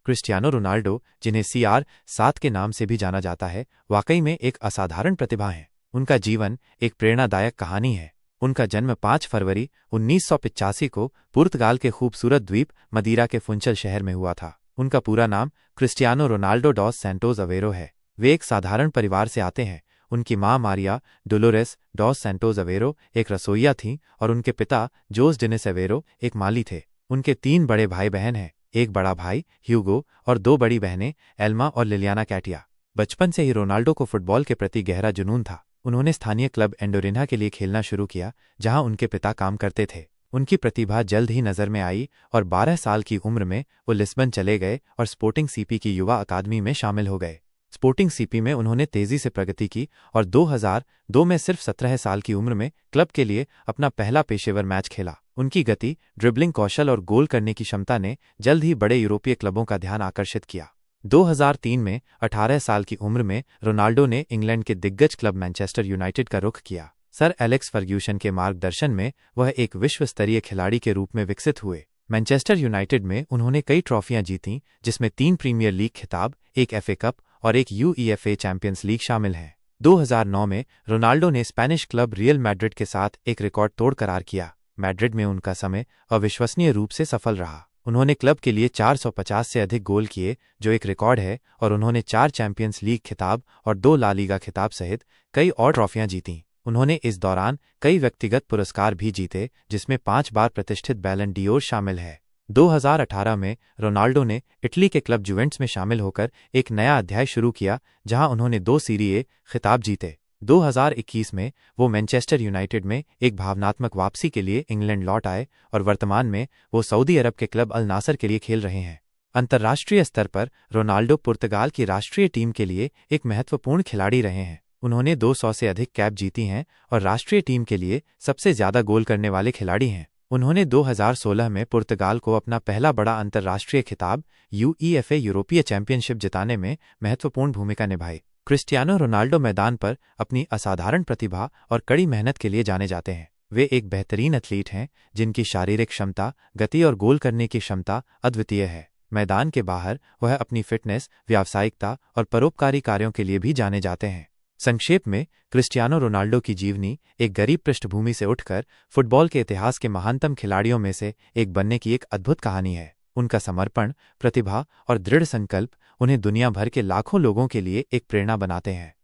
Cristiano Ronaldo, जिन्हें CR7 के नाम से भी जाना जाता है, वाकई में एक असाधारण प्रतिभा हैं। उनका जीवन एक प्रेरणादायक कहानी है। उनका जन्म 5 फरवरी 1985 को पुर्तगाल के खूबसूरत द्वीप मदीरा के फुंचल शहर में हुआ था। उनका पूरा नाम Cristiano Ronaldo dos Santos Aveiro है। वे एक साधारण परिवार से आते हैं। उनकी मां Maria Dolores dos Santos Aveiro एक रसोइया थीं और उनके पिता जोस डिनेस अवेरो एक माली थे। उनके 3 बड़े भाई बहन हैं, एक बड़ा भाई ह्यूगो और 2 बड़ी बहनें एल्मा और लिलियाना कैटिया। बचपन से ही रोनाल्डो को फुटबॉल के प्रति गहरा जुनून था। उन्होंने स्थानीय क्लब एंडोरिन्हा के लिए खेलना शुरू किया, जहां उनके पिता काम करते थे। उनकी प्रतिभा जल्द ही नजर में आई और 12 साल की उम्र में वो लिस्बन चले गए और स्पोर्टिंग CP की युवा अकादमी में शामिल हो गए। स्पोर्टिंग CP में उन्होंने तेजी से प्रगति की और 2002 में सिर्फ 17 साल की उम्र में क्लब के लिए अपना पहला पेशेवर मैच खेला। उनकी गति, ड्रिबलिंग कौशल और गोल करने की क्षमता ने जल्द ही बड़े यूरोपीय क्लबों का ध्यान आकर्षित किया। 2003 में 18 साल की उम्र में रोनाल्डो ने इंग्लैंड के दिग्गज क्लब मैनचेस्टर यूनाइटेड का रुख किया। सर एलेक्स फर्ग्यूसन के मार्गदर्शन में वह एक विश्व स्तरीय खिलाड़ी के रूप में विकसित हुए। मैनचेस्टर यूनाइटेड में उन्होंने कई ट्रॉफियां जीतीं, जिसमें 3 प्रीमियर लीग खिताब, एक FA कप और एक UEFA चैंपियंस लीग शामिल हैं। 2009 में रोनाल्डो ने स्पेनिश क्लब रियल मैड्रिड के साथ एक रिकॉर्ड तोड़ करार किया। मैड्रिड में उनका समय अविश्वसनीय रूप से सफल रहा। उन्होंने क्लब के लिए 450 से अधिक गोल किए, जो एक रिकॉर्ड है, और उन्होंने 4 चैंपियंस लीग खिताब और 2 ला लीगा खिताब सहित कई और ट्रॉफियां जीतीं। उन्होंने इस दौरान कई व्यक्तिगत पुरस्कार भी जीते, जिसमें 5 बार प्रतिष्ठित बैलन डियोर शामिल है। 2018 में रोनाल्डो ने इटली के क्लब जुवेंटस में शामिल होकर एक नया अध्याय शुरू किया, जहां उन्होंने 2 सीरी ए खिताब जीते। 2021 में वो मैनचेस्टर यूनाइटेड में एक भावनात्मक वापसी के लिए इंग्लैंड लौट आए और वर्तमान में वो सऊदी अरब के क्लब अल नासर के लिए खेल रहे हैं। अंतर्राष्ट्रीय स्तर पर रोनाल्डो पुर्तगाल की राष्ट्रीय टीम के लिए एक महत्वपूर्ण खिलाड़ी रहे हैं। उन्होंने 200 से अधिक कैप जीती हैं और राष्ट्रीय टीम के लिए सबसे ज्यादा गोल करने वाले खिलाड़ी हैं। उन्होंने 2016 में पुर्तगाल को अपना पहला बड़ा अंतर्राष्ट्रीय खिताब UEFA यूरोपीय चैंपियनशिप जिताने में महत्वपूर्ण भूमिका निभाई। क्रिस्टियानो रोनाल्डो मैदान पर अपनी असाधारण प्रतिभा और कड़ी मेहनत के लिए जाने जाते हैं। वे एक बेहतरीन एथलीट हैं, जिनकी शारीरिक क्षमता, गति और गोल करने की क्षमता अद्वितीय है। मैदान के बाहर वह अपनी फिटनेस, व्यावसायिकता और परोपकारी कार्यों के लिए भी जाने जाते हैं। संक्षेप में, क्रिस्टियानो रोनाल्डो की जीवनी एक गरीब पृष्ठभूमि से उठकर फुटबॉल के इतिहास के महानतम खिलाड़ियों में से एक बनने की एक अद्भुत कहानी है। उनका समर्पण, प्रतिभा और दृढ़ संकल्प उन्हें दुनिया भर के लाखों लोगों के लिए एक प्रेरणा बनाते हैं।